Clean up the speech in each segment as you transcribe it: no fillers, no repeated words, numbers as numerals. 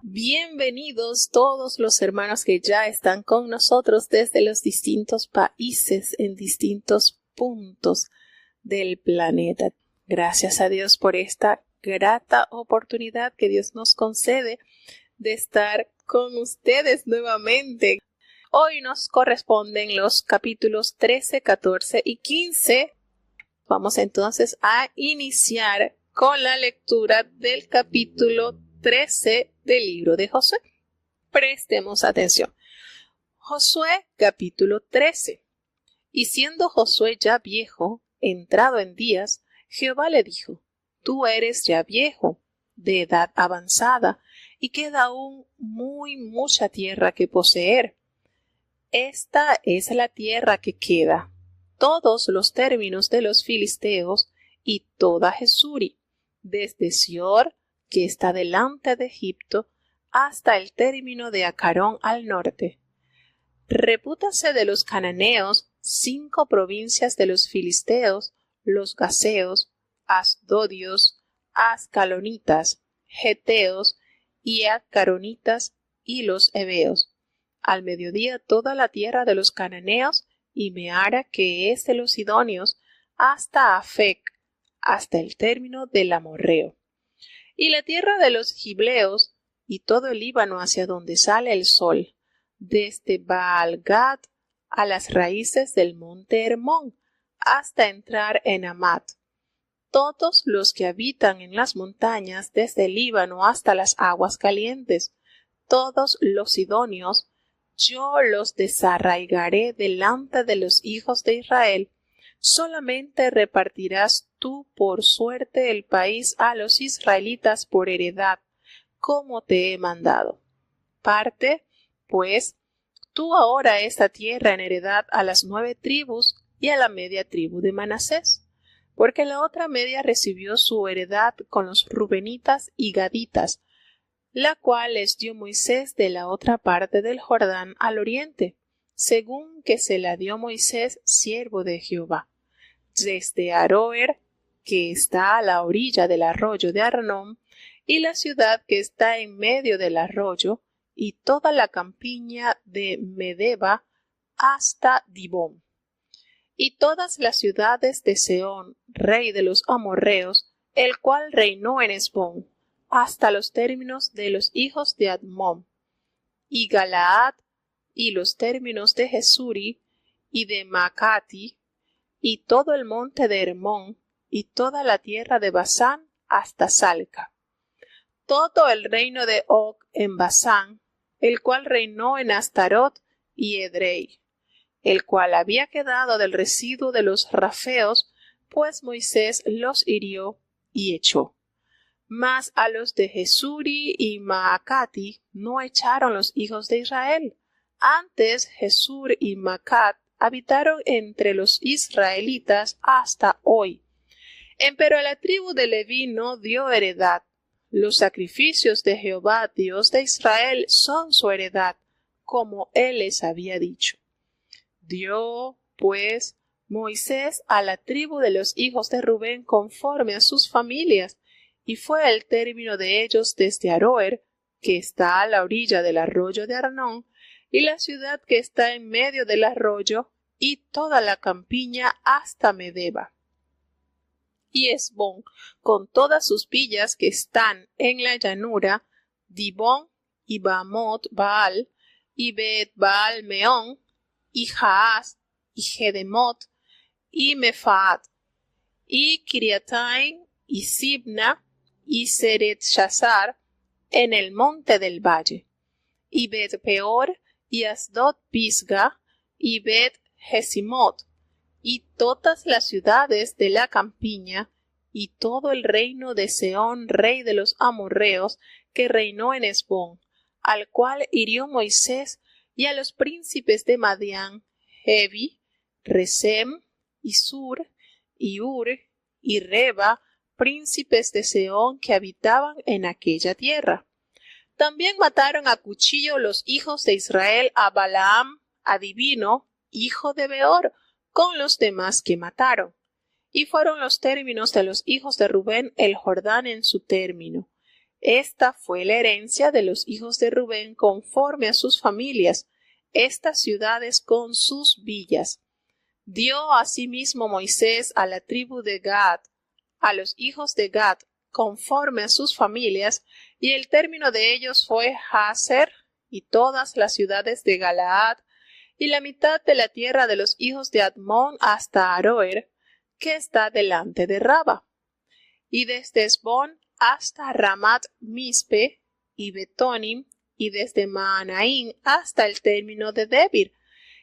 Bienvenidos todos los hermanos que ya están con nosotros desde los distintos países en distintos puntos del planeta. Gracias a Dios por esta grata oportunidad que Dios nos concede de estar con ustedes nuevamente. Hoy nos corresponden los capítulos 13, 14 y 15. Vamos entonces a iniciar con la lectura del capítulo 13 del libro de Josué. Prestemos atención. Josué capítulo 13. Y siendo Josué ya viejo, entrado en días, Jehová le dijo: Tú eres ya viejo, de edad avanzada, y queda aún mucha tierra que poseer. Esta es la tierra que queda, todos los términos de los filisteos y toda Jesuri, desde Sior, que está delante de Egipto, hasta el término de Acarón al norte. Repútase de los cananeos 5 provincias de los filisteos, los gaseos, asdodios, ascalonitas, geteos y acaronitas y los heveos. Al mediodía toda la tierra de los cananeos y Meara, que es de los sidonios, hasta Afec, hasta el término del amorreo. Y la tierra de los gibleos y todo el Líbano hacia donde sale el sol, desde Baal-Gad a las raíces del monte Hermón, hasta entrar en Amat. Todos los que habitan en las montañas, desde el Líbano hasta las aguas calientes, todos los sidonios, yo los desarraigaré delante de los hijos de Israel. Solamente repartirás tú por suerte el país a los israelitas por heredad, como te he mandado. Parte, pues, tú ahora esta tierra en heredad a las 9 tribus y a la media tribu de Manasés, porque la otra media recibió su heredad con los rubenitas y gaditas, la cual les dio Moisés de la otra parte del Jordán al oriente, según que se la dio Moisés, siervo de Jehová, desde Aroer, que está a la orilla del arroyo de Arnón, y la ciudad que está en medio del arroyo, y toda la campiña de Medeba hasta Dibón, y todas las ciudades de Sehón, rey de los amorreos, el cual reinó en Hesbón, hasta los términos de los hijos de Admón, y Galaad, y los términos de Jesuri, y de Macati, y todo el monte de Hermón, y toda la tierra de Basán hasta Salca. Todo el reino de Og en Basán, el cual reinó en Astarot y Edrei, el cual había quedado del residuo de los rafeos, pues Moisés los hirió y echó. Mas a los de Jesuri y Maacati no echaron los hijos de Israel. Antes Jesur y Maacat habitaron entre los israelitas hasta hoy. Empero a la tribu de Leví no dio heredad. Los sacrificios de Jehová, Dios de Israel, son su heredad, como él les había dicho. Dio, pues, Moisés a la tribu de los hijos de Rubén conforme a sus familias, y fue el término de ellos desde Aroer, que está a la orilla del arroyo de Arnón, y la ciudad que está en medio del arroyo, y toda la campiña hasta Medeba. Y Hesbón, con todas sus villas que están en la llanura, Dibón, y Bamot Baal, y Bet Baal Meón, y Jaaz, y Gedemot, y Mefaat, y Kiriataim, y Sibna, y Seret Shazar, en el monte del valle, y Bet Peor, y Asdod Pisga, y Bet Jesimot, y todas las ciudades de la campiña, y todo el reino de Sehón, rey de los amorreos, que reinó en Hesbón, al cual hirió Moisés, y a los príncipes de Madián, Hevi, Resem, y Sur, y Ur, y Reba, príncipes de Sehón que habitaban en aquella tierra. También mataron a cuchillo los hijos de Israel a Balaam, adivino, hijo de Beor, con los demás que mataron. Y fueron los términos de los hijos de Rubén el Jordán en su término, Esta fue la herencia de los hijos de Rubén conforme a sus familias, estas ciudades con sus villas. Dio asimismo Moisés a la tribu de Gad, a los hijos de Gad, conforme a sus familias, y el término de ellos fue Jazer y todas las ciudades de Galaad, y la mitad de la tierra de los hijos de Admón hasta Aroer, que está delante de Raba, y desde Esbón hasta Ramat Mispe y Betonim, y desde Maanaín hasta el término de Debir,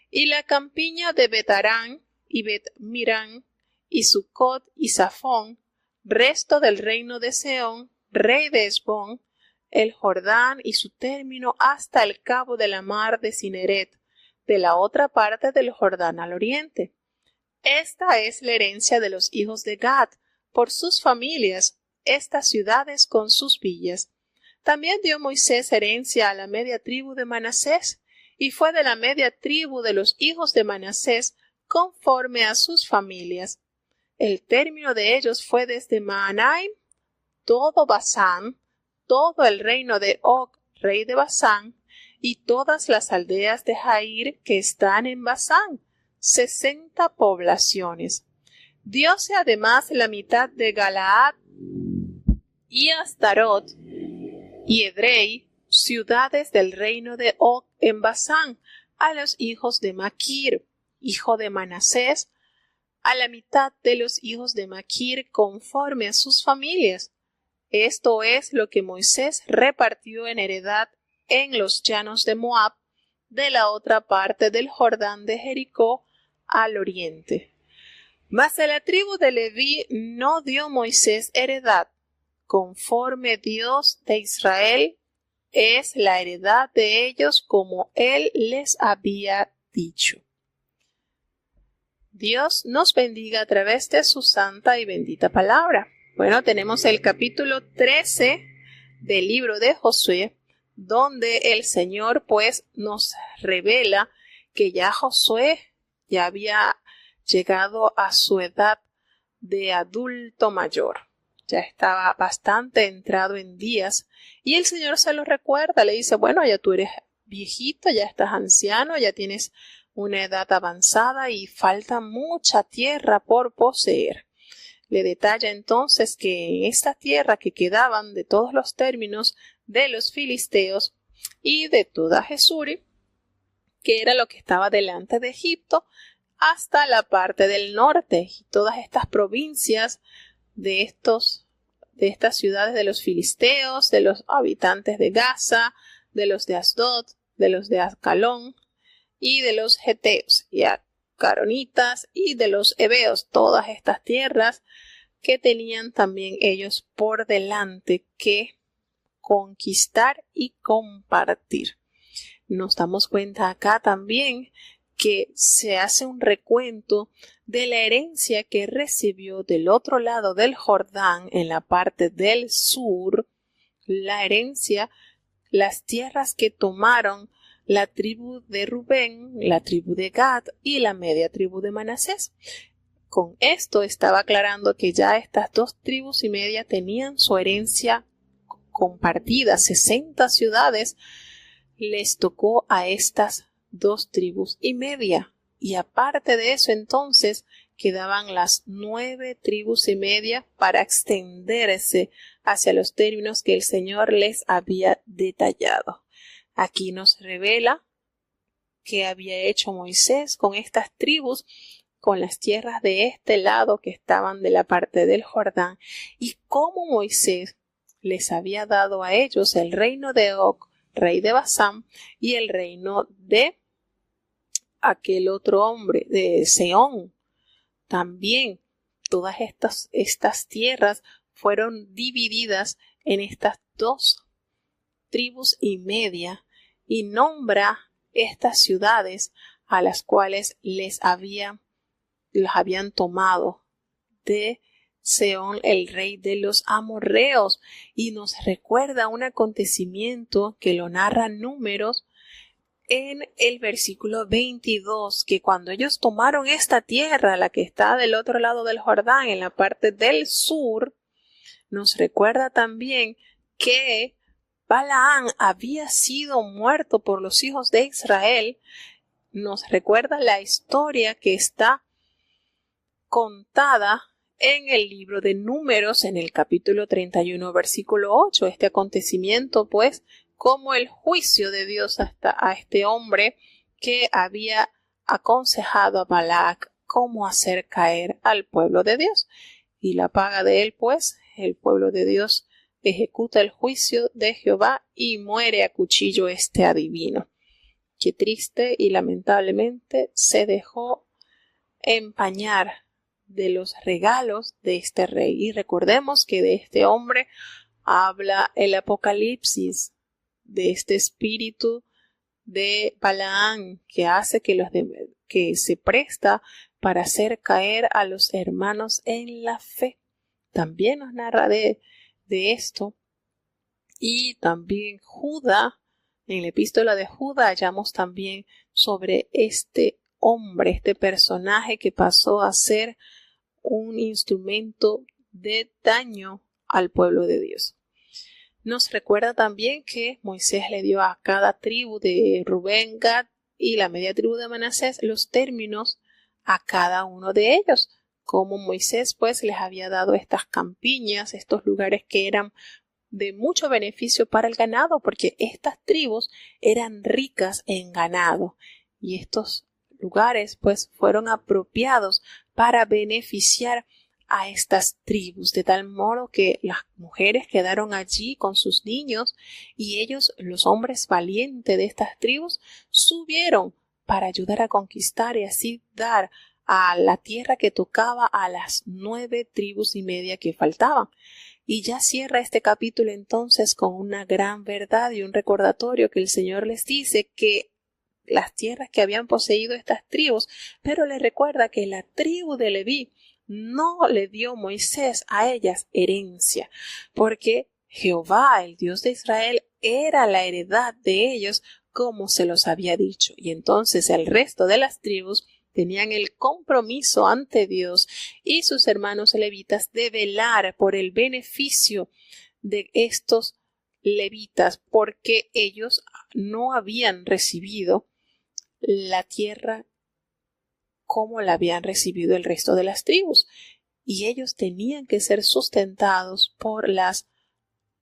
y la campiña de Betarán y Bet-Mirán, y Sucot y Safón, resto del reino de Seón, rey de Esbón, el Jordán y su término hasta el cabo de la mar de Cineret, de la otra parte del Jordán al oriente. Esta es la herencia de los hijos de Gad, por sus familias, estas ciudades con sus villas. También dio Moisés herencia a la media tribu de Manasés, y fue de la media tribu de los hijos de Manasés conforme a sus familias. El término de ellos fue desde Maanaim, todo Basán, todo el reino de Og, rey de Basán, y todas las aldeas de Jair que están en Basán, 60 poblaciones. Diose además la mitad de Galaad y Astarot y Edrei, ciudades del reino de Og en Basán, a los hijos de Maquir, hijo de Manasés, a la mitad de los hijos de Maquir conforme a sus familias. Esto es lo que Moisés repartió en heredad en los llanos de Moab, de la otra parte del Jordán de Jericó al oriente. Mas a la tribu de Leví no dio Moisés heredad, conforme Dios de Israel es la heredad de ellos como él les había dicho. Dios nos bendiga a través de su santa y bendita palabra. Bueno, tenemos el capítulo 13 del libro de Josué, donde el Señor pues nos revela que ya Josué ya había llegado a su edad de adulto mayor. Ya estaba bastante entrado en días y el Señor se lo recuerda, le dice, bueno, ya tú eres viejito, ya estás anciano, ya tienes una edad avanzada y falta mucha tierra por poseer. Le detalla entonces que en esta tierra que quedaban de todos los términos de los filisteos y de toda Jesuri, que era lo que estaba delante de Egipto, hasta la parte del norte y todas estas provincias de estas ciudades de los filisteos, de los habitantes de Gaza, de los de Asdod, de los de Ascalón y de los Geteos y Caronitas y de los Heveos, todas estas tierras que tenían también ellos por delante que conquistar y compartir. Nos damos cuenta acá también que se hace un recuento de la herencia que recibió del otro lado del Jordán, en la parte del sur, la herencia, las tierras que tomaron la tribu de Rubén, la tribu de Gad y la media tribu de Manasés. Con esto estaba aclarando que ya estas dos tribus y media tenían su herencia compartida, 60 ciudades les tocó a estas dos tribus y media. Y aparte de eso, entonces, quedaban las 9 tribus y media para extenderse hacia los términos que el Señor les había detallado. Aquí nos revela qué había hecho Moisés con estas tribus, con las tierras de este lado que estaban de la parte del Jordán, y cómo Moisés les había dado a ellos el reino de Og, rey de Basán, y el reino de aquel otro hombre, de Seón. También todas estas tierras fueron divididas en estas dos tribus y media, y nombra estas ciudades a las cuales las habían tomado de Seón, el rey de los amorreos, y nos recuerda un acontecimiento que lo narra Números en el versículo 22, que cuando ellos tomaron esta tierra, la que está del otro lado del Jordán, en la parte del sur, nos recuerda también que Balaam había sido muerto por los hijos de Israel, nos recuerda la historia que está contada en el libro de Números, en el capítulo 31, versículo 8. Este acontecimiento, pues, como el juicio de Dios a este hombre que había aconsejado a Balac cómo hacer caer al pueblo de Dios. Y la paga de él, pues, el pueblo de Dios ejecuta el juicio de Jehová y muere a cuchillo este adivino, que triste y lamentablemente se dejó empañar de los regalos de este rey. Y recordemos que de este hombre habla el Apocalipsis, de este espíritu de Balaam que hace que se presta para hacer caer a los hermanos en la fe. También nos narra de esto. Y también Judá, en la epístola de Judá hallamos también sobre este hombre, este personaje que pasó a ser un instrumento de daño al pueblo de Dios. Nos recuerda también que Moisés le dio a cada tribu de Rubén, Gad y la media tribu de Manasés los términos a cada uno de ellos. Como Moisés pues les había dado estas campiñas, estos lugares que eran de mucho beneficio para el ganado, porque estas tribus eran ricas en ganado y estos lugares pues fueron apropiados para beneficiar a estas tribus, de tal modo que las mujeres quedaron allí con sus niños y ellos, los hombres valientes de estas tribus, subieron para ayudar a conquistar y así dar a la tierra que tocaba a las 9 tribus y media que faltaban. Y ya cierra este capítulo entonces con una gran verdad y un recordatorio que el Señor les dice que las tierras que habían poseído estas tribus, pero les recuerda que la tribu de Leví no le dio Moisés a ellas herencia, porque Jehová, el Dios de Israel, era la heredad de ellos como se los había dicho. Y entonces el resto de las tribus tenían el compromiso ante Dios y sus hermanos levitas de velar por el beneficio de estos levitas, porque ellos no habían recibido la tierra como la habían recibido el resto de las tribus, y ellos tenían que ser sustentados por las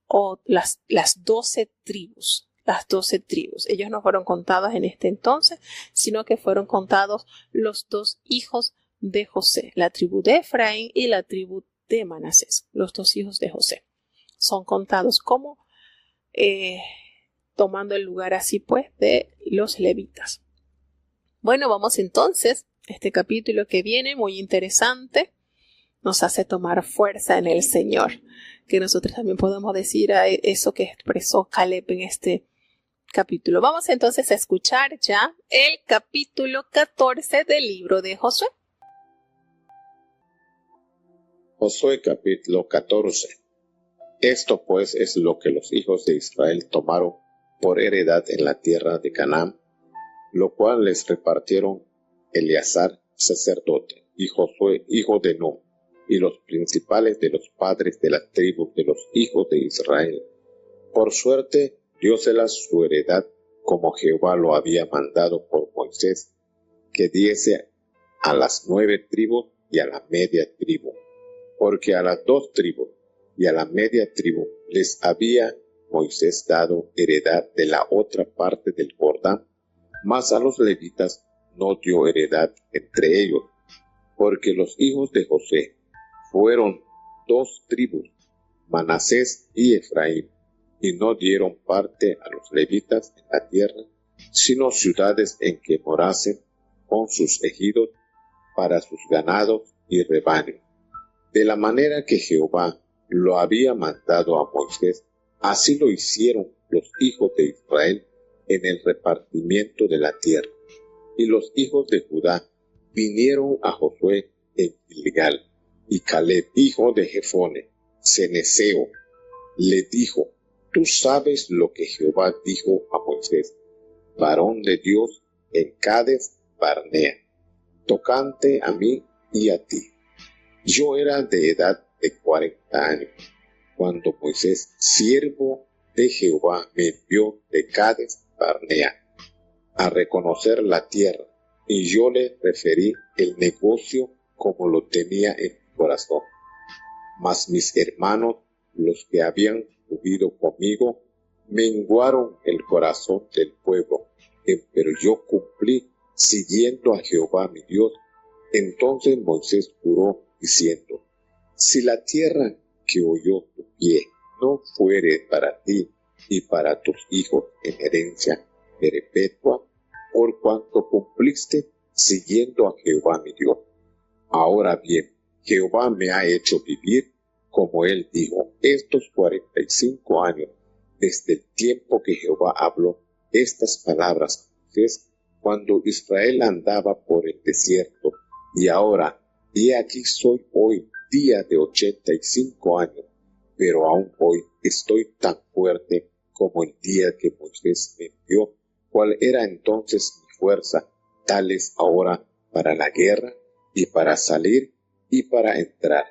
12 tribus. Las 12 tribus. Ellos no fueron contados en este entonces, sino que fueron contados los 2 hijos de José, la tribu de Efraín y la tribu de Manasés. Los 2 hijos de José son contados como tomando el lugar así pues de los levitas. Bueno, vamos entonces a este capítulo que viene, muy interesante. Nos hace tomar fuerza en el Señor, que nosotros también podemos decir a eso que expresó Caleb en este capítulo. Vamos entonces a escuchar ya el capítulo 14 del libro de Josué. Josué capítulo 14. Esto pues es lo que los hijos de Israel tomaron por heredad en la tierra de Canaán, lo cual les repartieron Eleazar, sacerdote, y Josué, hijo de Nun, y los principales de los padres de las tribus de los hijos de Israel. Por suerte, dióselas su heredad, como Jehová lo había mandado por Moisés, que diese a las 9 tribus y a la media tribu, porque a las 2 tribus y a la media tribu les había Moisés dado heredad de la otra parte del Jordán, mas a los levitas no dio heredad entre ellos, porque los hijos de José fueron 2 tribus, Manasés y Efraín, y no dieron parte a los levitas en la tierra, sino ciudades en que morasen con sus ejidos para sus ganados y rebaños. De la manera que Jehová lo había mandado a Moisés, así lo hicieron los hijos de Israel en el repartimiento de la tierra. Y los hijos de Judá vinieron a Josué en Gilgal, y Caleb, hijo de Jefone, ceneseo, le dijo: Tú sabes lo que Jehová dijo a Moisés, varón de Dios, en Cades Barnea, tocante a mí y a ti. Yo era de edad de 40 años. cuando Moisés, siervo de Jehová, me envió de Cades Barnea a reconocer la tierra, y yo le referí el negocio como lo tenía en mi corazón. Mas mis hermanos, los que habían subido conmigo, menguaron el corazón del pueblo, pero yo cumplí siguiendo a Jehová mi Dios. Entonces Moisés juró diciendo: si la tierra que oyó tu pie no fuere para ti y para tus hijos en herencia perpetua, por cuanto cumpliste siguiendo a Jehová mi Dios. Ahora bien, Jehová me ha hecho vivir, como él dijo, estos 45 años, desde el tiempo que Jehová habló estas palabras a Moisés, cuando Israel andaba por el desierto. Y ahora, he aquí soy hoy, día de 85 años, pero aún hoy estoy tan fuerte como el día que Moisés me envió. ¿Cuál era entonces mi fuerza? Tal es ahora para la guerra, y para salir, y para entrar.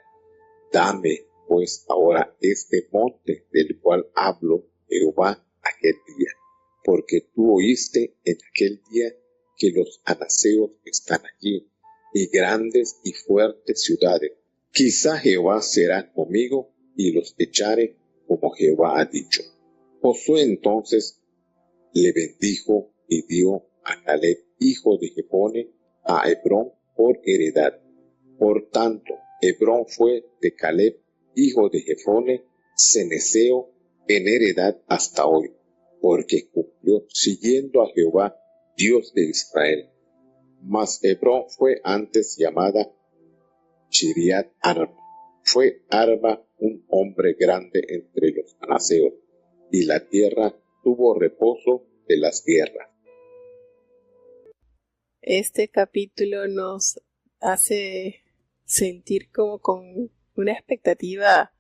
Dame, pues, ahora este monte del cual habló Jehová aquel día, porque tú oíste en aquel día que los anaseos están allí, y grandes y fuertes ciudades. Quizá Jehová será conmigo, y los echaré como Jehová ha dicho. Josué entonces le bendijo y dio a Caleb, hijo de Jefone, a Hebrón por heredad. Por tanto, Hebrón fue de Caleb, hijo de Jefone, cenezeo, en heredad hasta hoy, porque cumplió siguiendo a Jehová, Dios de Israel. Mas Hebrón fue antes llamada Chiriat Arba. Fue Arba un hombre grande entre los anaseos, y la tierra tuvo reposo de las guerras. Este capítulo nos hace sentir como con una expectativa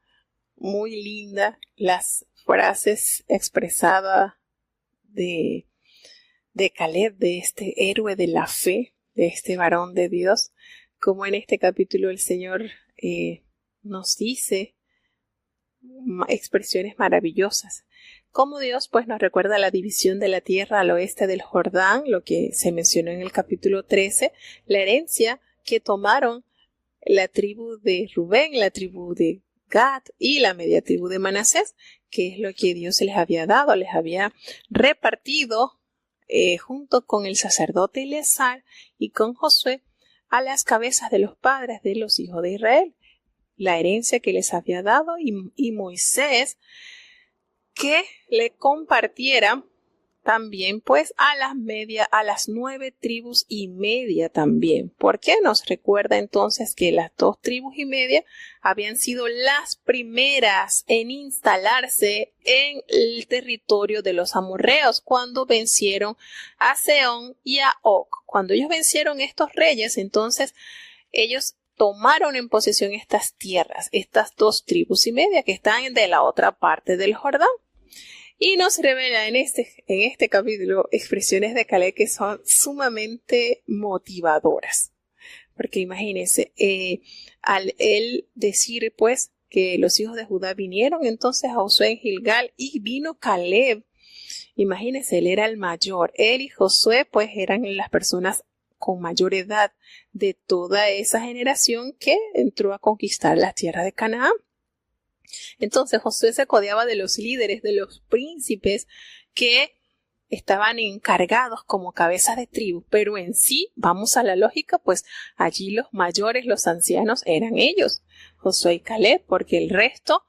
muy linda las frases expresadas de Caleb, de este héroe de la fe, de este varón de Dios, como en este capítulo el Señor nos dice expresiones maravillosas. Como Dios pues nos recuerda la división de la tierra al oeste del Jordán, lo que se mencionó en el capítulo 13, la herencia que tomaron la tribu de Rubén, la tribu de Gad y la media tribu de Manasés, que es lo que Dios les había dado, les había repartido junto con el sacerdote Eleazar y con Josué a las cabezas de los padres de los hijos de Israel, la herencia que les había dado, y Moisés que le compartiera también pues a las 9 tribus y media también. ¿Por qué? Nos recuerda entonces que las 2 tribus y media habían sido las primeras en instalarse en el territorio de los amorreos cuando vencieron a Sehón y a Og. Cuando ellos vencieron estos reyes, entonces ellos tomaron en posesión estas tierras, estas 2 tribus y media que están de la otra parte del Jordán. Y nos revela en este capítulo expresiones de Caleb que son sumamente motivadoras. Porque imagínense, al él decir pues que los hijos de Judá vinieron entonces a Josué en Gilgal y vino Caleb. Imagínense, él era el mayor. Él y Josué pues eran las personas con mayor edad de toda esa generación que entró a conquistar las tierras de Canaán. Entonces Josué se codeaba de los líderes, de los príncipes que estaban encargados como cabezas de tribu, pero en sí, vamos a la lógica, pues allí los mayores, los ancianos eran ellos, Josué y Caleb, porque el resto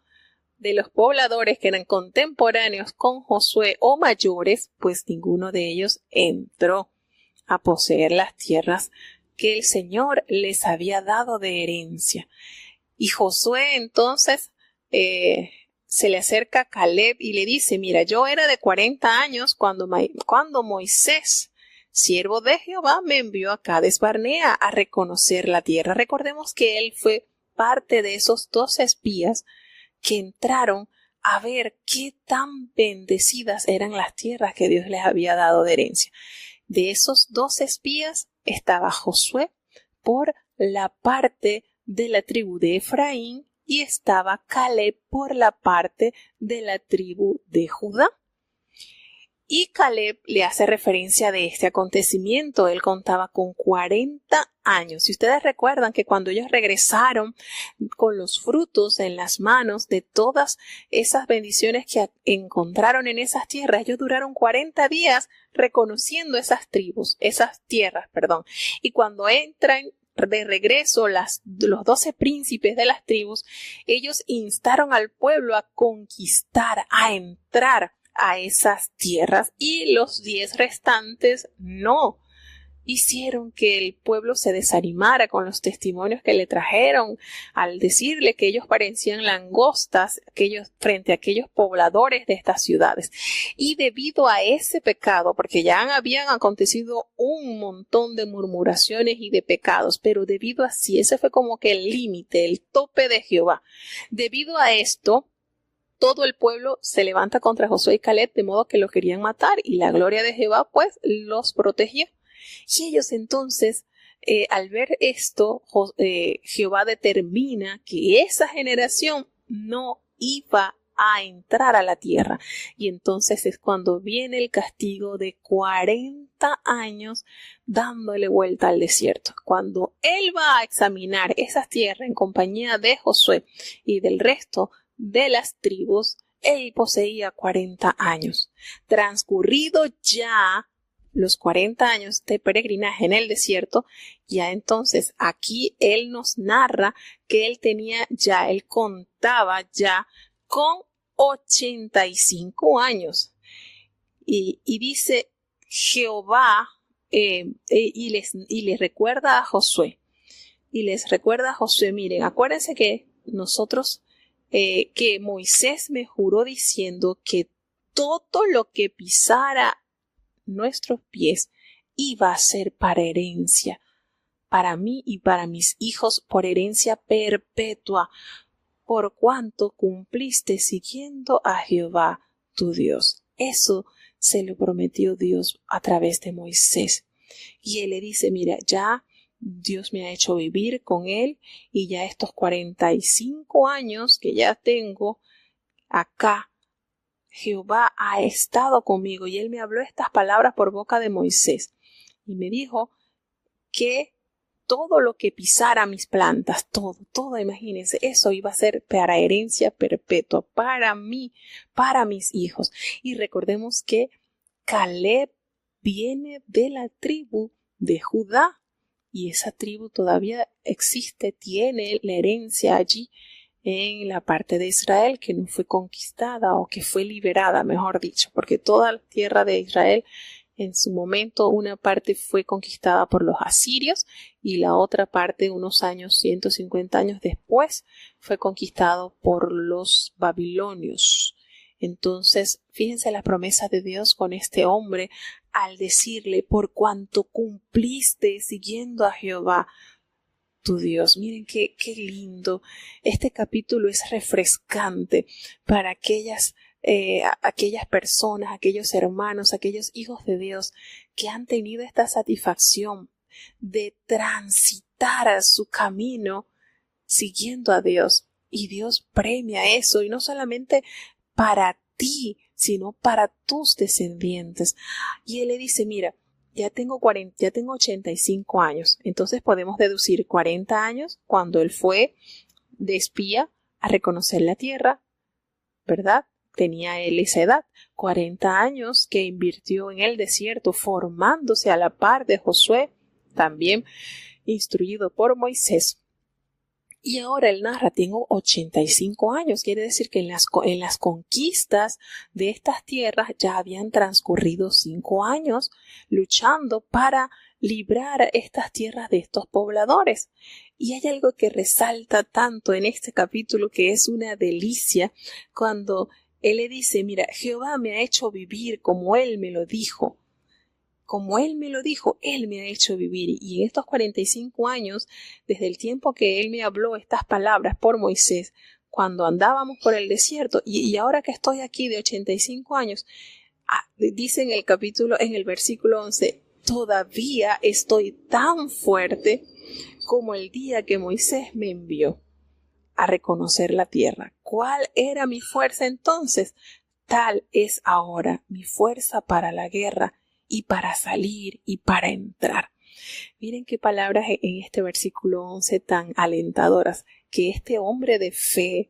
de los pobladores que eran contemporáneos con Josué o mayores, pues ninguno de ellos entró a poseer las tierras que el Señor les había dado de herencia. Y Josué entonces se le acerca a Caleb y le dice: mira, yo era de 40 años cuando Moisés, siervo de Jehová, me envió a Cades Barnea a reconocer la tierra. Recordemos que él fue parte de esos 2 espías que entraron a ver qué tan bendecidas eran las tierras que Dios les había dado de herencia. De esos 2 espías estaba Josué por la parte de la tribu de Efraín y estaba Caleb por la parte de la tribu de Judá. Y Caleb le hace referencia de este acontecimiento. Él contaba con 40 años. Y ustedes recuerdan que cuando ellos regresaron con los frutos en las manos de todas esas bendiciones que encontraron en esas tierras, ellos duraron 40 días reconociendo esas tierras. Y cuando entran de regreso los 12 príncipes de las tribus, ellos instaron al pueblo a conquistar, a entrar a esas tierras, y los 10 restantes no. Hicieron que el pueblo se desanimara con los testimonios que le trajeron al decirle que ellos parecían langostas frente a aquellos pobladores de estas ciudades. Y debido a ese pecado, porque ya habían acontecido un montón de murmuraciones y de pecados, pero debido a ese fue como que el límite, el tope de Jehová. Debido a esto, todo el pueblo se levanta contra Josué y Caleb, de modo que los querían matar, y la gloria de Jehová pues los protegió. Y ellos entonces, al ver esto, Jehová determina que esa generación no iba a entrar a la tierra. Y entonces es cuando viene el castigo de 40 años dándole vuelta al desierto. Cuando él va a examinar esas tierras en compañía de Josué y del resto de las tribus, él poseía 40 años. Transcurrido ya los 40 años de peregrinaje en el desierto, ya entonces aquí él nos narra que él contaba ya con 85 años. Y dice Jehová, y les recuerda a Josué. Miren, acuérdense que que Moisés me juró diciendo que todo lo que pisara nuestros pies iba a ser para herencia, para mí y para mis hijos, por herencia perpetua, por cuanto cumpliste siguiendo a Jehová tu Dios. Eso se lo prometió Dios a través de Moisés. Y él le dice, mira, ya Dios me ha hecho vivir con él, y ya estos 45 años que ya tengo acá, Jehová ha estado conmigo, y él me habló estas palabras por boca de Moisés. Y me dijo que todo lo que pisara mis plantas, todo, imagínense, eso iba a ser para herencia perpetua, para mí, para mis hijos. Y recordemos que Caleb viene de la tribu de Judá, y esa tribu todavía existe, tiene la herencia allí en la parte de Israel que no fue conquistada, o que fue liberada, mejor dicho, porque toda la tierra de Israel en su momento, una parte fue conquistada por los asirios, y la otra parte, unos años, 150 años después, fue conquistado por los babilonios. Entonces, fíjense las promesas de Dios con este hombre al decirle, por cuanto cumpliste siguiendo a Jehová tu Dios. Miren qué lindo. Este capítulo es refrescante para aquellas personas, aquellos hermanos, aquellos hijos de Dios que han tenido esta satisfacción de transitar su camino siguiendo a Dios. Y Dios premia eso, y no solamente para ti, sino para tus descendientes. Y él le dice, mira, ya tengo 85 años. Entonces podemos deducir 40 años cuando él fue de espía a reconocer la tierra, ¿verdad? Tenía él esa edad. 40 años que invirtió en el desierto formándose a la par de Josué, también instruido por Moisés. Y ahora él narra, tengo 85 años, quiere decir que en las conquistas de estas tierras ya habían transcurrido 5 años luchando para librar estas tierras de estos pobladores. Y hay algo que resalta tanto en este capítulo que es una delicia, cuando él le dice, mira, Jehová me ha hecho vivir como él me lo dijo. Como él me lo dijo, él me ha hecho vivir. Y en estos 45 años, desde el tiempo que él me habló estas palabras por Moisés, cuando andábamos por el desierto, y ahora que estoy aquí de 85 años, dice en el versículo 11, todavía estoy tan fuerte como el día que Moisés me envió. a reconocer la tierra. ¿Cuál era mi fuerza entonces? Tal es ahora mi fuerza para la guerra y para salir y para entrar. Miren qué palabras en este versículo 11 tan alentadoras, que este hombre de fe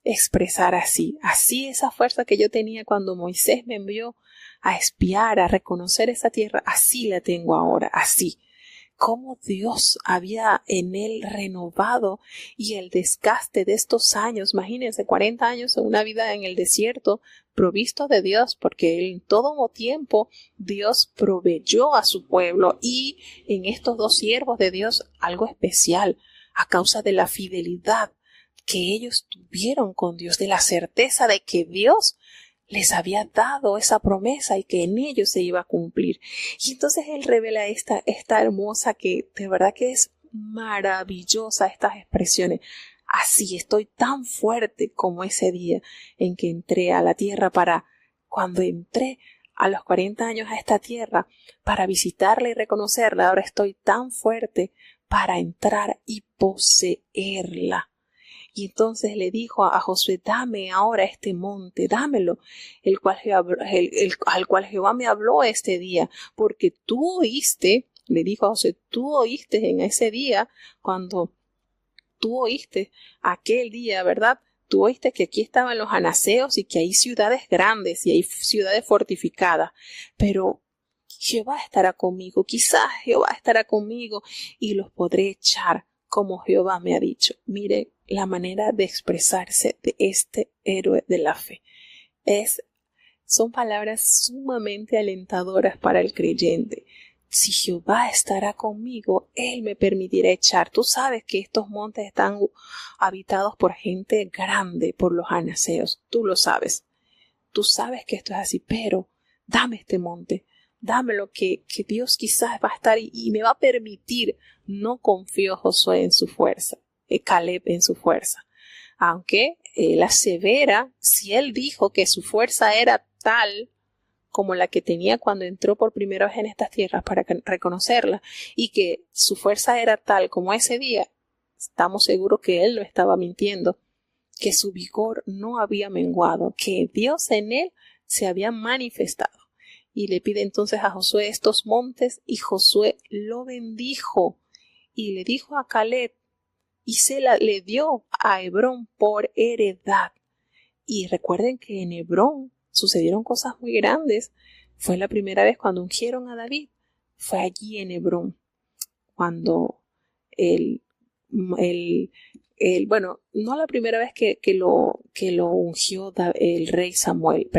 expresara así esa fuerza que yo tenía cuando Moisés me envió a espiar, a reconocer esa tierra, así la tengo ahora, así. Cómo Dios había en él renovado y el desgaste de estos años, imagínense 40 años en una vida en el desierto, provisto de Dios, porque en todo tiempo Dios proveyó a su pueblo y en estos dos siervos de Dios algo especial a causa de la fidelidad que ellos tuvieron con Dios, de la certeza de que Dios les había dado esa promesa y que en ellos se iba a cumplir. Y entonces él revela esta hermosa, que de verdad que es maravillosa, estas expresiones. Así estoy tan fuerte como ese día en que entré a la tierra cuando entré a los 40 años a esta tierra para visitarla y reconocerla. Ahora estoy tan fuerte para entrar y poseerla. Y entonces le dijo a Josué, dame ahora este monte, dámelo, al cual Jehová me habló este día, porque tú oíste, le dijo a Josué, tú oíste en ese día, cuando tú oíste aquel día, ¿verdad? Tú oíste que aquí estaban los anaseos y que hay ciudades grandes y hay ciudades fortificadas, pero Jehová estará conmigo, quizás Jehová estará conmigo y los podré echar como Jehová me ha dicho. Mire la manera de expresarse de este héroe de la fe. Son palabras sumamente alentadoras para el creyente. Si Jehová estará conmigo, Él me permitirá echar. Tú sabes que estos montes están habitados por gente grande, por los anaseos. Tú lo sabes. Tú sabes que esto es así, pero dame este monte. Dámelo que Dios quizás va a estar y me va a permitir. No confío Josué en su fuerza, Caleb en su fuerza. Aunque él asevera, si él dijo que su fuerza era tal como la que tenía cuando entró por primera vez en estas tierras para reconocerla, y que su fuerza era tal como ese día, estamos seguros que él no estaba mintiendo, que su vigor no había menguado, que Dios en él se había manifestado. Y le pide entonces a Josué estos montes, y Josué lo bendijo y le dijo a Caleb, y le dio a Hebrón por heredad. Y recuerden que en Hebrón sucedieron cosas muy grandes. Fue la primera vez cuando ungieron a David. Fue allí en Hebrón cuando bueno, no la primera vez que lo ungió el rey Samuel,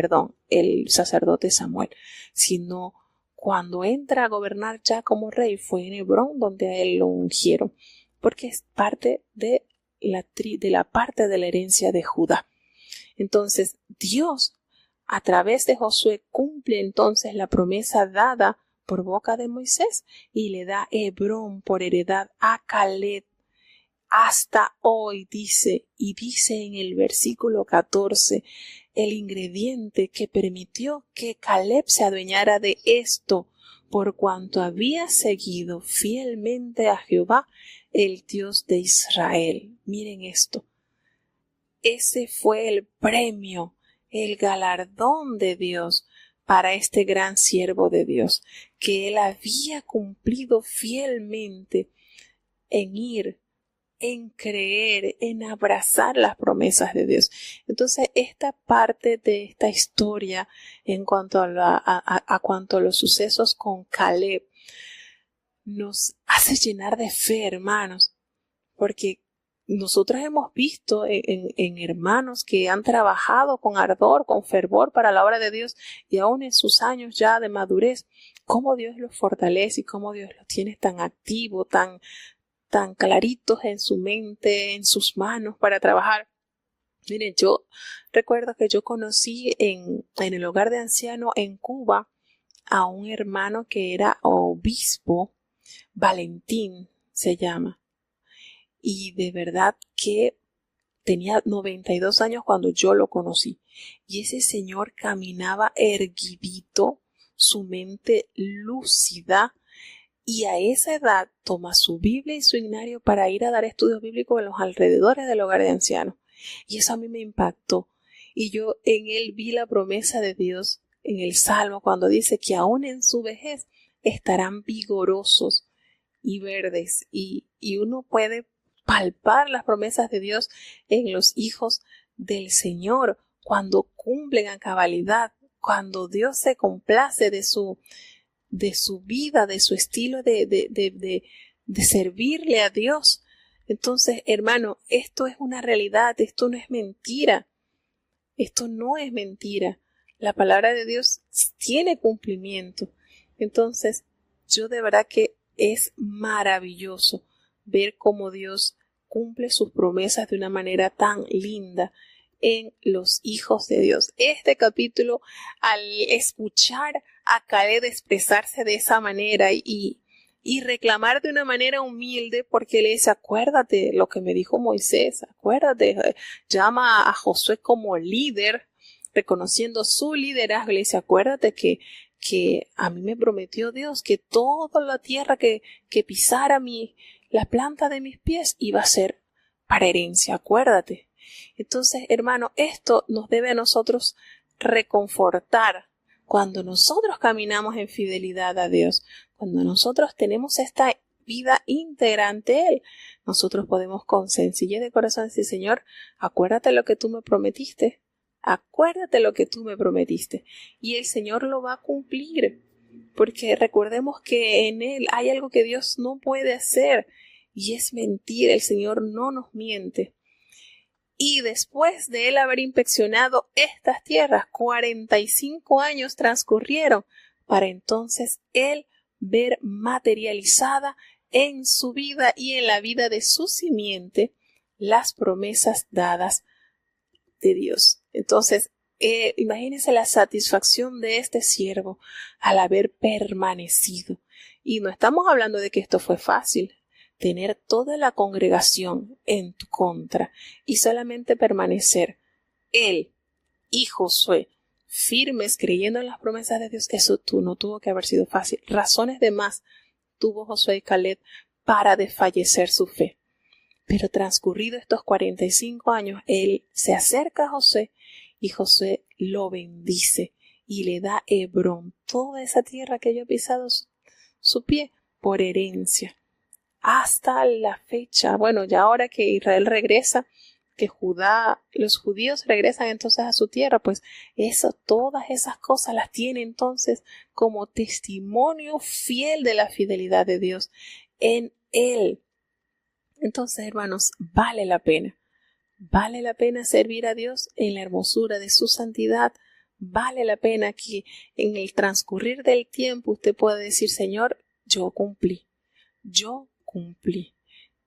el sacerdote Samuel, sino cuando entra a gobernar ya como rey, fue en Hebrón donde a él lo ungieron, porque es parte de la parte de la herencia de Judá. Entonces, Dios, a través de Josué, cumple entonces la promesa dada por boca de Moisés y le da Hebrón por heredad a Caleb. Hasta hoy dice en el versículo 14, el ingrediente que permitió que Caleb se adueñara de esto, por cuanto había seguido fielmente a Jehová, el Dios de Israel. Miren esto. Ese fue el premio, el galardón de Dios para este gran siervo de Dios, que él había cumplido fielmente en ir, en creer, en abrazar las promesas de Dios. Entonces, esta parte de esta historia en cuanto cuanto a los sucesos con Caleb nos hace llenar de fe, hermanos, porque nosotros hemos visto en hermanos que han trabajado con ardor, con fervor para la obra de Dios, y aún en sus años ya de madurez, cómo Dios los fortalece y cómo Dios los tiene tan activos, tan claritos en su mente, en sus manos para trabajar. Miren, yo recuerdo que yo conocí en el hogar de ancianos en Cuba a un hermano que era obispo, Valentín se llama, y de verdad que tenía 92 años cuando yo lo conocí, y ese señor caminaba erguidito, su mente lúcida, y a esa edad toma su Biblia y su ignario para ir a dar estudios bíblicos en los alrededores del hogar de ancianos. Y eso a mí me impactó. Y yo en él vi la promesa de Dios en el Salmo cuando dice que aún en su vejez estarán vigorosos y verdes. Y uno puede palpar las promesas de Dios en los hijos del Señor cuando cumplen a cabalidad, cuando Dios se complace de su vida, de su estilo de servirle a Dios. Entonces, hermano, esto es una realidad, esto no es mentira. Esto no es mentira. La palabra de Dios tiene cumplimiento. Entonces, yo de verdad que es maravilloso ver cómo Dios cumple sus promesas de una manera tan linda en los hijos de Dios. Este capítulo, al escuchar a Caleb expresarse de esa manera y reclamar de una manera humilde, porque le dice, acuérdate lo que me dijo Moisés, acuérdate, llama a Josué como líder, reconociendo su liderazgo, le dice, acuérdate que a mí me prometió Dios que toda la tierra que pisara la planta de mis pies iba a ser para herencia, acuérdate. Entonces, hermano, esto nos debe a nosotros reconfortar cuando nosotros caminamos en fidelidad a Dios, cuando nosotros tenemos esta vida íntegra ante Él, nosotros podemos con sencillez de corazón decir, Señor, acuérdate lo que tú me prometiste, acuérdate lo que tú me prometiste, y el Señor lo va a cumplir, porque recordemos que en Él hay algo que Dios no puede hacer, y es mentir, el Señor no nos miente. Y después de él haber inspeccionado estas tierras, 45 años transcurrieron para entonces él ver materializada en su vida y en la vida de su simiente las promesas dadas de Dios. Entonces, imagínense la satisfacción de este siervo al haber permanecido. Y no estamos hablando de que esto fue fácil. Tener toda la congregación en tu contra y solamente permanecer él y Josué firmes creyendo en las promesas de Dios, eso no tuvo que haber sido fácil. Razones de más tuvo Josué y Caleb para desfallecer su fe. Pero transcurridos estos 45 años, él se acerca a Josué y Josué lo bendice y le da Hebrón, toda esa tierra que yo he pisado su pie, por herencia. Hasta la fecha, bueno, ya ahora que Israel regresa, que los judíos regresan entonces a su tierra, pues todas esas cosas las tiene entonces como testimonio fiel de la fidelidad de Dios en él. Entonces, hermanos, vale la pena servir a Dios en la hermosura de su santidad. Vale la pena que en el transcurrir del tiempo usted pueda decir, Señor, yo cumplí.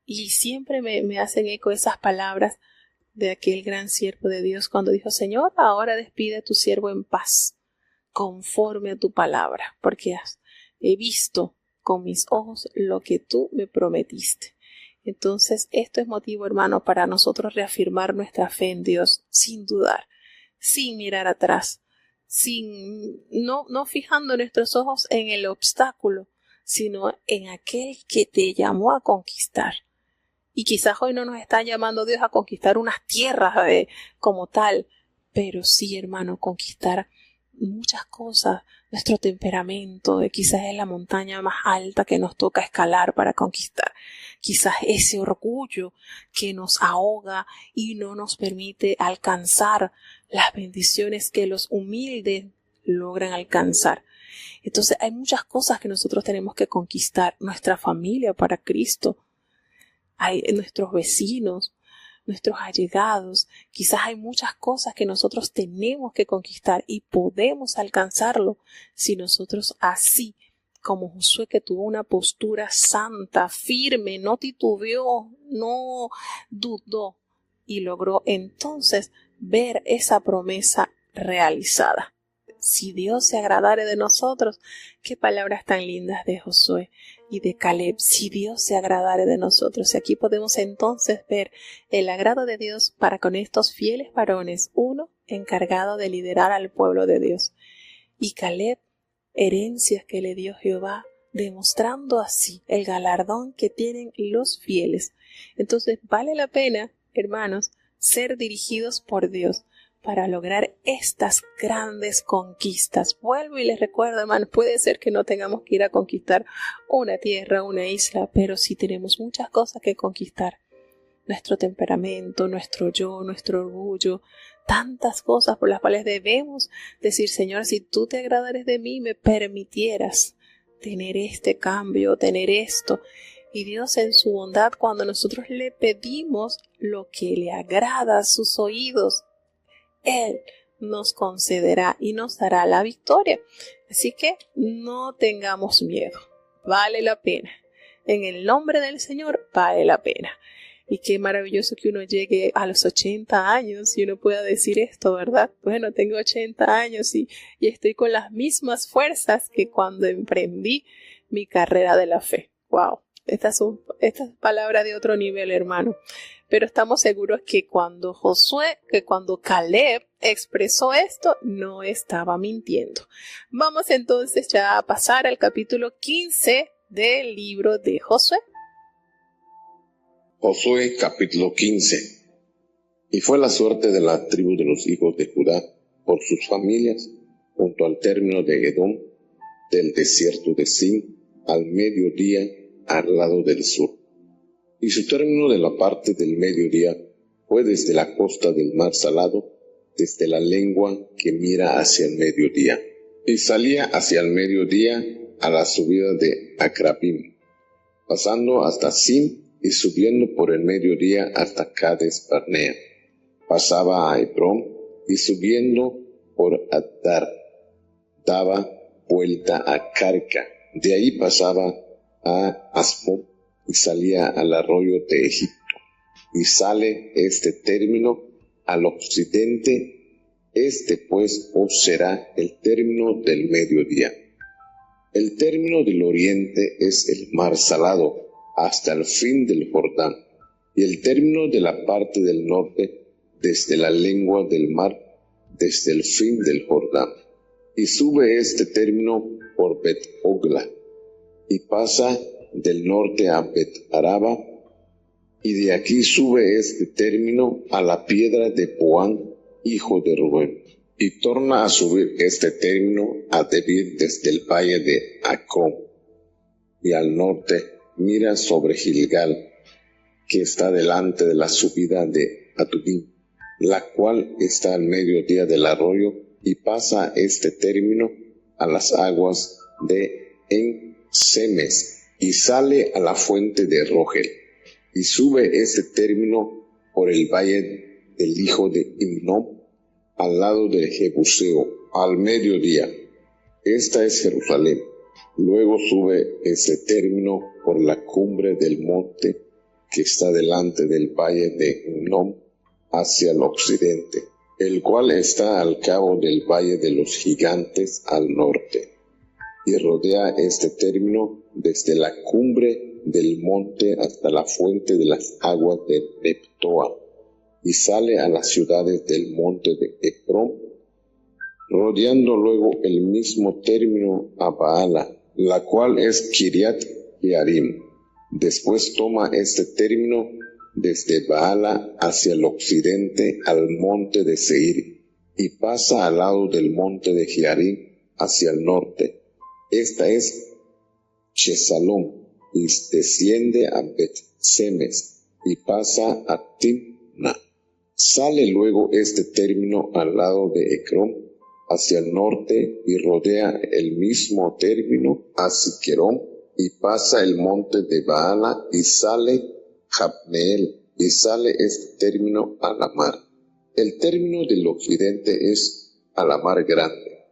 Y siempre me hacen eco esas palabras de aquel gran siervo de Dios cuando dijo, Señor, ahora despide a tu siervo en paz, conforme a tu palabra, porque he visto con mis ojos lo que tú me prometiste. Entonces, esto es motivo, hermano, para nosotros reafirmar nuestra fe en Dios, sin dudar, sin mirar atrás, no fijando nuestros ojos en el obstáculo, sino en aquel que te llamó a conquistar. Y quizás hoy no nos está llamando Dios a conquistar unas tierras como tal, pero sí, hermano, conquistar muchas cosas, nuestro temperamento, quizás es la montaña más alta que nos toca escalar para conquistar, quizás ese orgullo que nos ahoga y no nos permite alcanzar las bendiciones que los humildes logran alcanzar. Entonces hay muchas cosas que nosotros tenemos que conquistar, nuestra familia para Cristo, hay nuestros vecinos, nuestros allegados, quizás hay muchas cosas que nosotros tenemos que conquistar y podemos alcanzarlo si nosotros así como Josué, que tuvo una postura santa, firme, no titubeó, no dudó y logró entonces ver esa promesa realizada. Si Dios se agradare de nosotros, qué palabras tan lindas de Josué y de Caleb, si Dios se agradare de nosotros. Y aquí podemos entonces ver el agrado de Dios para con estos fieles varones, uno encargado de liderar al pueblo de Dios, y Caleb, herencias que le dio Jehová demostrando así el galardón que tienen los fieles. Entonces vale la pena, hermanos, ser dirigidos por Dios para lograr estas grandes conquistas. Vuelvo y les recuerdo, hermanos, puede ser que no tengamos que ir a conquistar una tierra, una isla, pero sí tenemos muchas cosas que conquistar. Nuestro temperamento, nuestro yo, nuestro orgullo, tantas cosas por las cuales debemos decir, Señor, si tú te agradares de mí, me permitieras tener este cambio, tener esto. Y Dios en su bondad, cuando nosotros le pedimos lo que le agrada a sus oídos, Él nos concederá y nos dará la victoria. Así que no tengamos miedo. Vale la pena. En el nombre del Señor vale la pena. Y qué maravilloso que uno llegue a los 80 años y uno pueda decir esto, ¿verdad? Bueno, tengo 80 años y estoy con las mismas fuerzas que cuando emprendí mi carrera de la fe. ¡Wow! Estas palabras de otro nivel, hermano. Pero estamos seguros que cuando Caleb expresó esto, no estaba mintiendo. Vamos entonces ya a pasar al capítulo 15 del libro de Josué. Josué capítulo 15. Y fue la suerte de la tribu de los hijos de Judá por sus familias, junto al término de Edom, del desierto de Sin, al mediodía, al lado del sur. Y su término de la parte del mediodía fue desde la costa del mar Salado, desde la lengua que mira hacia el mediodía. Y salía hacia el mediodía a la subida de Acrabim, pasando hasta Sin, y subiendo por el mediodía hasta Cades Barnea. Pasaba a Hebrón, y subiendo por Adar, daba vuelta a Carca. De ahí pasaba a Asmón, y salía al arroyo de Egipto. Y sale este término al occidente, pues os será el término del mediodía. El término del oriente es el mar Salado, hasta el fin del Jordán, y el término de la parte del norte, desde la lengua del mar, desde el fin del Jordán. Y sube este término por Bet-Ogla, y pasa del norte a Bet-Araba, y de aquí sube este término a la piedra de Boán, hijo de Rubén, y torna a subir este término a Debir desde el valle de Acón, y al norte mira sobre Gilgal, que está delante de la subida de Adubín, la cual está al mediodía del arroyo, y pasa este término a las aguas de En-Semes, y sale a la fuente de Rogel, y sube este término por el valle del hijo de Himnom, al lado de Jebuseo, al mediodía. Esta es Jerusalén. Luego sube ese término por la cumbre del monte que está delante del valle de Hinnom hacia el occidente, el cual está al cabo del valle de los gigantes al norte, y rodea este término desde la cumbre del monte hasta la fuente de las aguas de Neptoa, y sale a las ciudades del monte de Efrón, rodeando luego el mismo término a Baala, la cual es Kiriat Jearim. Después toma este término desde Baala hacia el occidente al monte de Seir, y pasa al lado del monte de Jearim hacia el norte. Esta es Chesalón, y desciende a Bet-Semes, y pasa a Timna. Sale luego este término al lado de Ecrón hacia el norte, y rodea el mismo término a Siquerón, y pasa el monte de Baala, y sale Jabneel, y sale este término a la mar. El término del occidente es a la mar grande.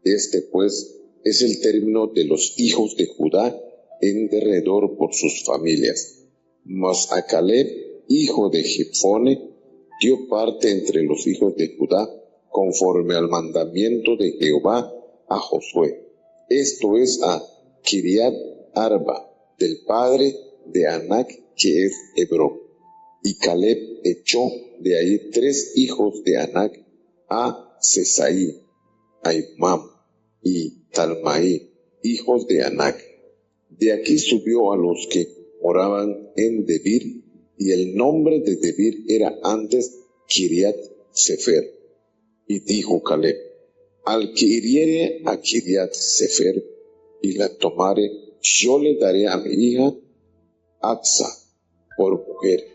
Este pues es el término de los hijos de Judá en derredor por sus familias. Mas a Caleb, hijo de Jefone, dio parte entre los hijos de Judá, conforme al mandamiento de Jehová a Josué. Esto es a Kiriat Arba, del padre de Anac, que es Hebrón. Y Caleb echó de ahí 3 hijos de Anac, a Sesaí, a Imam y Talmaí, hijos de Anac. De aquí subió a los que moraban en Debir, y el nombre de Debir era antes Kiriat Sefer. Y dijo Caleb: al que hiriere a Kiriat Sefer y la tomare, yo le daré a mi hija Aksa por mujer.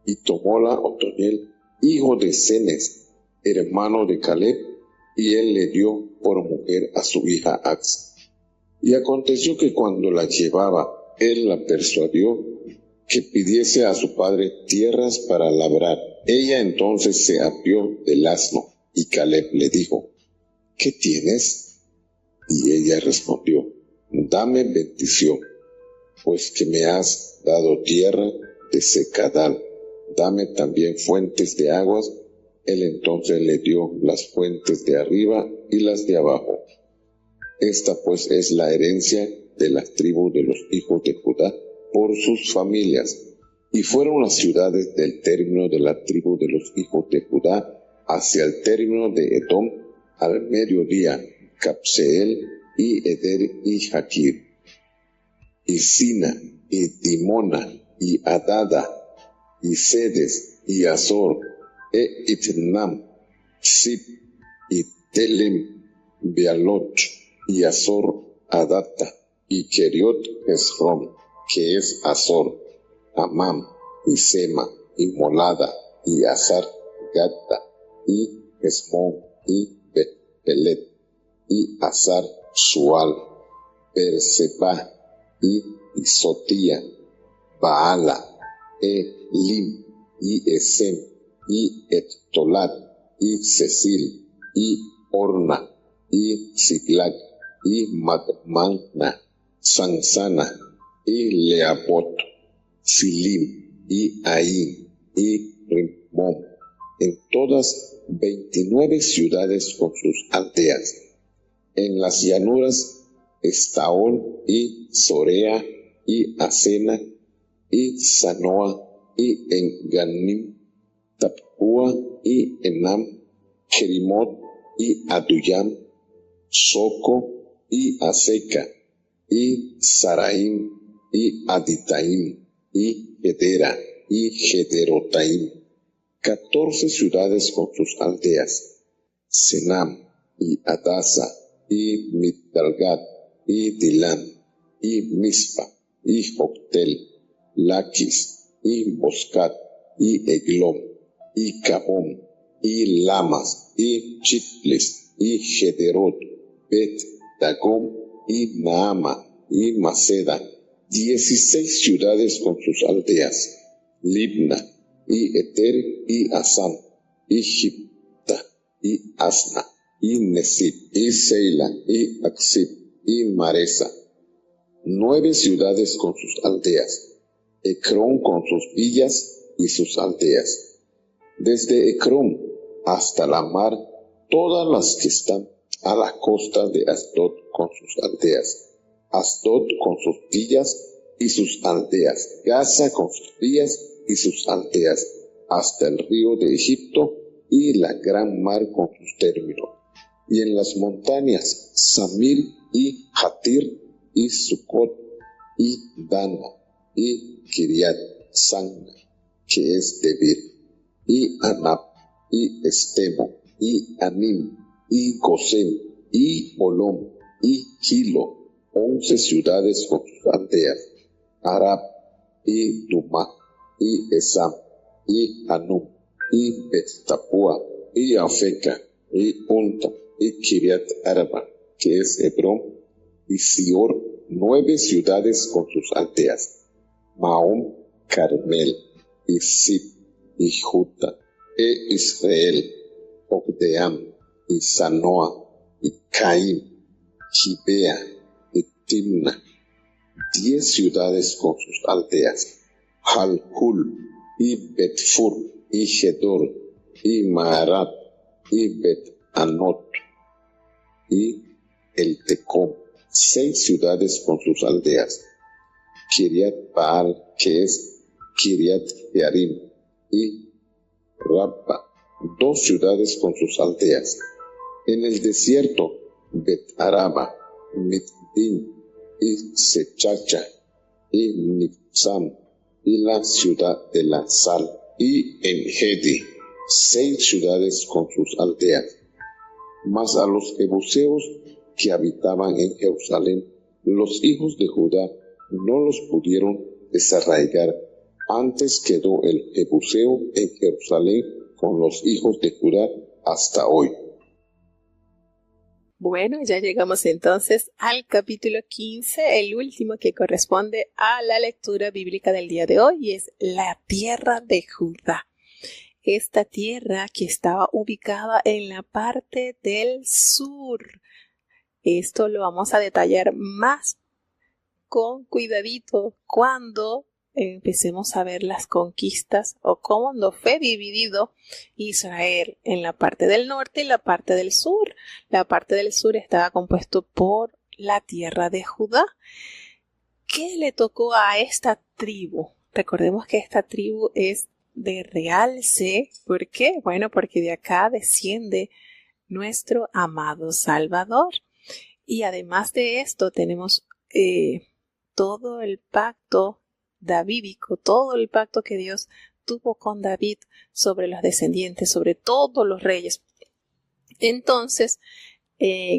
Y tomóla Otoniel, hijo de Cenes, hermano de Caleb, y él le dio por mujer a su hija Aksa. Y aconteció que cuando la llevaba, él la persuadió que pidiese a su padre tierras para labrar. Ella entonces se apeó del asno, y Caleb le dijo: ¿qué tienes? Y ella respondió: dame bendición, pues que me has dado tierra de secadal, dame también fuentes de aguas. Él entonces le dio las fuentes de arriba y las de abajo. Esta pues es la herencia de las tribus de los hijos de Judá por sus familias. Y fueron las ciudades del término de la tribu de los hijos de Judá hacia el término de Edom, al mediodía, Capseel y Eder y Jaquir, y Sina, y Dimona, y Adada, y Sedes, y Azor, e Itnam, Sip, y Telem, Bealot, y Azor Adata, y Keriot Esrom, que es Azor, Amam, y Sema, y Molada, y Azar Gata, y Esmón, y Pelet, y Azar Sual, Berseba, y Isotía, Baala, Lim, y Esem, y Ettolat, y Cecil, y Orna, y Siglag, y Madmana, Sansana, y Leabot, Filim, y Ain, y Rimón, en todas 29 ciudades con sus aldeas. En las llanuras Estaol, y Sorea, y Asena, y Sanoa, y en Ganim, Tapua, y Enam, Jerimot, y Aduyam, Soco, y Aseca, y Saraim, y Aditaim, y Gedera, y Gederotaim, 14 ciudades con sus aldeas. Senam, y Adasa, y Migdalgat, y Dilan, y Mispa, y Joctel, Laquis, y Boscat, y Eglom, y Cabón, y Lamas, y Chitles, y Gederot, Bet Dagom, y Naama, y Maceda, 16 ciudades con sus aldeas. Libna, y Eter, y Asam, y Gipta, y Asna, y Nesib, y Seila, y Aksib, y Maresa, 9 ciudades con sus aldeas. Ecrón con sus villas y sus aldeas. Desde Ecrón hasta la mar, todas las que están a la costa de Asdod con sus aldeas. Asdod con sus villas y sus aldeas. Gaza con sus villas y sus aldeas, hasta el río de Egipto y la gran mar con sus términos. Y en las montañas, Samir y Hatir y Sucot y Dana y Kiriat Sanna, que es Debir, y Anab, y Estemo, y Anim, y Gosén, y Olom, y Kilo, 11 ciudades con sus aldeas. Arab, y Duma, y Esam, y Anum, y Bet-Tapua, y Afeca, y Unta, y Kiriat Arba, que es Hebrón, y Sior, 9 ciudades con sus aldeas. Mahom, Carmel, y Sib, y Juta, e Israel, Ogdeam, y Sanoa, y Caim, Gibea, y Timna, 10 ciudades con sus aldeas. Halhul, y Betfur, y Gedor, y Maarat, y Bet-Anot, y el Tecom, 6 ciudades con sus aldeas. Kiriat Baal, que es Kiriat Jearim, y Rabba, 2 ciudades con sus aldeas. En el desierto, Bet-Araba, Mitdim, y Sechacha, y Nipsam, y la ciudad de la sal, y En-Gedi, 6 ciudades con sus aldeas. Mas a los jebuseos que habitaban en Jerusalén, los hijos de Judá no los pudieron desarraigar. Antes quedó el jebuseo en Jerusalén con los hijos de Judá hasta hoy. Bueno, ya llegamos entonces al capítulo 15, el último que corresponde a la lectura bíblica del día de hoy, y es la tierra de Judá. Esta tierra que estaba ubicada en la parte del sur. Esto lo vamos a detallar más con cuidadito cuando empecemos a ver las conquistas o cómo fue dividido Israel en la parte del norte y la parte del sur. La parte del sur estaba compuesto por la tierra de Judá. ¿Qué le tocó a esta tribu? Recordemos que esta tribu es de realce. ¿Por qué? Bueno, porque de acá desciende nuestro amado Salvador. Y además de esto tenemos todo el pacto davídico, todo el pacto que Dios tuvo con David sobre los descendientes, sobre todos los reyes. Entonces,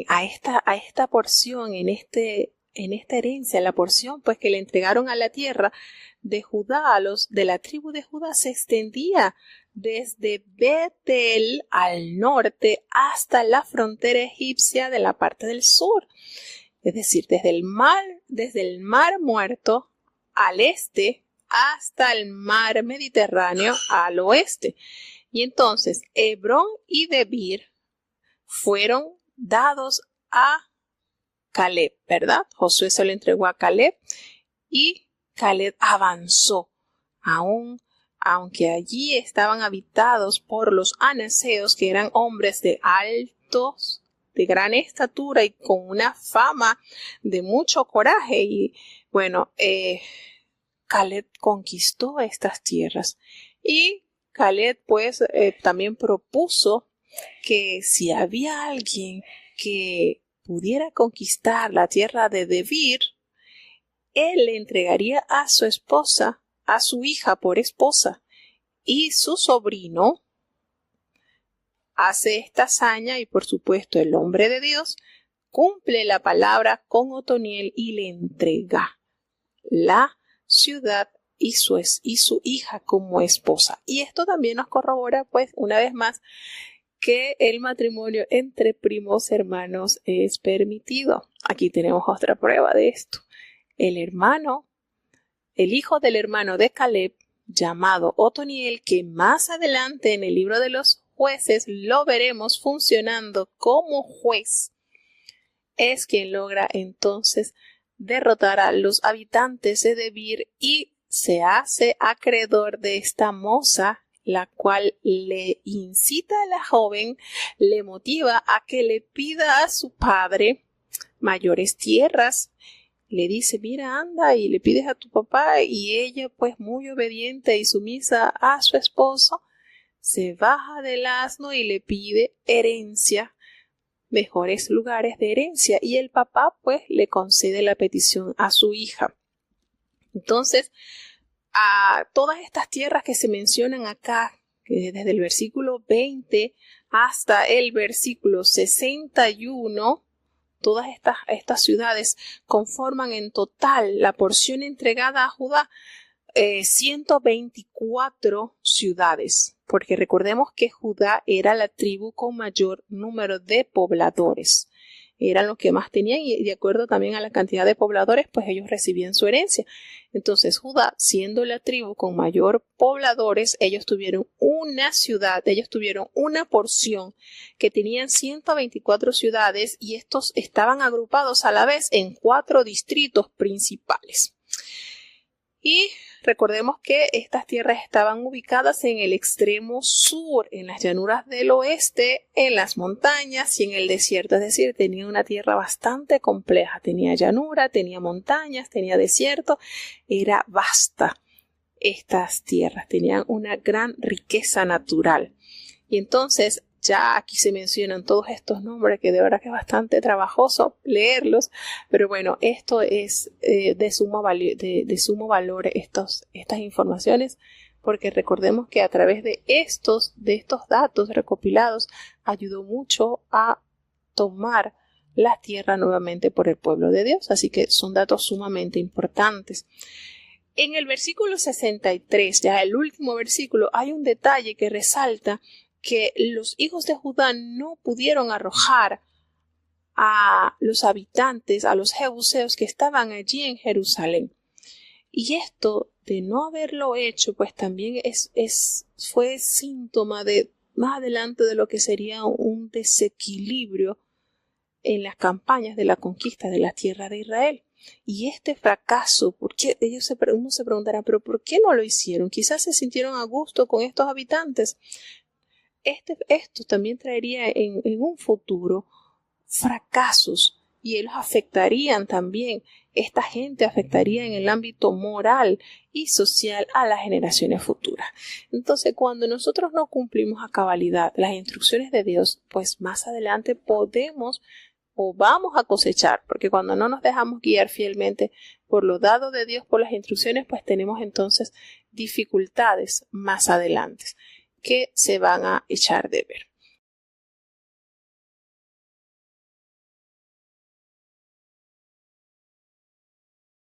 a esta porción, en esta herencia, la porción pues que le entregaron a la tierra de Judá, a los de la tribu de Judá, se extendía desde Betel al norte hasta la frontera egipcia de la parte del sur. Es decir, desde el mar Muerto al este hasta el mar Mediterráneo al oeste. Y entonces Hebrón y Debir fueron dados a Caleb, ¿verdad? Josué se lo entregó a Caleb y Caleb avanzó, aunque allí estaban habitados por los anaseos, que eran hombres de altos, de gran estatura y con una fama de mucho coraje. Y bueno, Caleb conquistó estas tierras. Y Caleb pues también propuso que si había alguien que pudiera conquistar la tierra de Debir, él le entregaría a su esposa, a su hija por esposa, y su sobrino hace esta hazaña y por supuesto el hombre de Dios cumple la palabra con Otoniel y le entrega la ciudad y su hija como esposa. Y esto también nos corrobora pues una vez más que el matrimonio entre primos hermanos es permitido. Aquí tenemos otra prueba de esto. El hijo del hermano de Caleb, llamado Otoniel, que más adelante en el libro de los jueces lo veremos funcionando como juez, es quien logra entonces derrotar a los habitantes de Debir y se hace acreedor de esta moza, la cual le incita a la joven, le motiva a que le pida a su padre mayores tierras. Le dice, mira, anda y le pides a tu papá, y ella, pues muy obediente y sumisa a su esposo, se baja del asno y le pide herencia, mejores lugares de herencia, y el papá pues le concede la petición a su hija. Entonces, a todas estas tierras que se mencionan acá, que desde el versículo 20 hasta el versículo 61, todas estas ciudades conforman en total la porción entregada a Judá 124 ciudades, porque recordemos que Judá era la tribu con mayor número de pobladores. Eran los que más tenían y de acuerdo también a la cantidad de pobladores, pues ellos recibían su herencia. Entonces Judá, siendo la tribu con mayor pobladores, ellos tuvieron una ciudad, ellos tuvieron una porción que tenían 124 ciudades y estos estaban agrupados a la vez en 4 distritos principales. Y recordemos que estas tierras estaban ubicadas en el extremo sur, en las llanuras del oeste, en las montañas y en el desierto. Es decir, tenía una tierra bastante compleja. Tenía llanura, tenía montañas, tenía desierto. Era vasta estas tierras. Tenían una gran riqueza natural. Y entonces Ya aquí se mencionan todos estos nombres que de verdad que es bastante trabajoso leerlos, pero bueno, esto es de sumo valor estas informaciones, porque recordemos que a través de estos datos recopilados ayudó mucho a tomar la tierra nuevamente por el pueblo de Dios, así que son datos sumamente importantes. En el versículo 63, ya el último versículo, hay un detalle que resalta que los hijos de Judá no pudieron arrojar a los habitantes, a los jebuseos que estaban allí en Jerusalén. Y esto de no haberlo hecho, pues también fue síntoma de más adelante de lo que sería un desequilibrio en las campañas de la conquista de la tierra de Israel. Y este fracaso, ¿por qué? Uno se preguntará, ¿pero por qué no lo hicieron? Quizás se sintieron a gusto con estos habitantes. Esto también traería en un futuro fracasos y ellos afectarían también, esta gente afectaría en el ámbito moral y social a las generaciones futuras. Entonces, cuando nosotros no cumplimos a cabalidad las instrucciones de Dios, pues más adelante podemos o vamos a cosechar, porque cuando no nos dejamos guiar fielmente por lo dado de Dios, por las instrucciones, pues tenemos entonces dificultades más adelante que se van a echar de ver.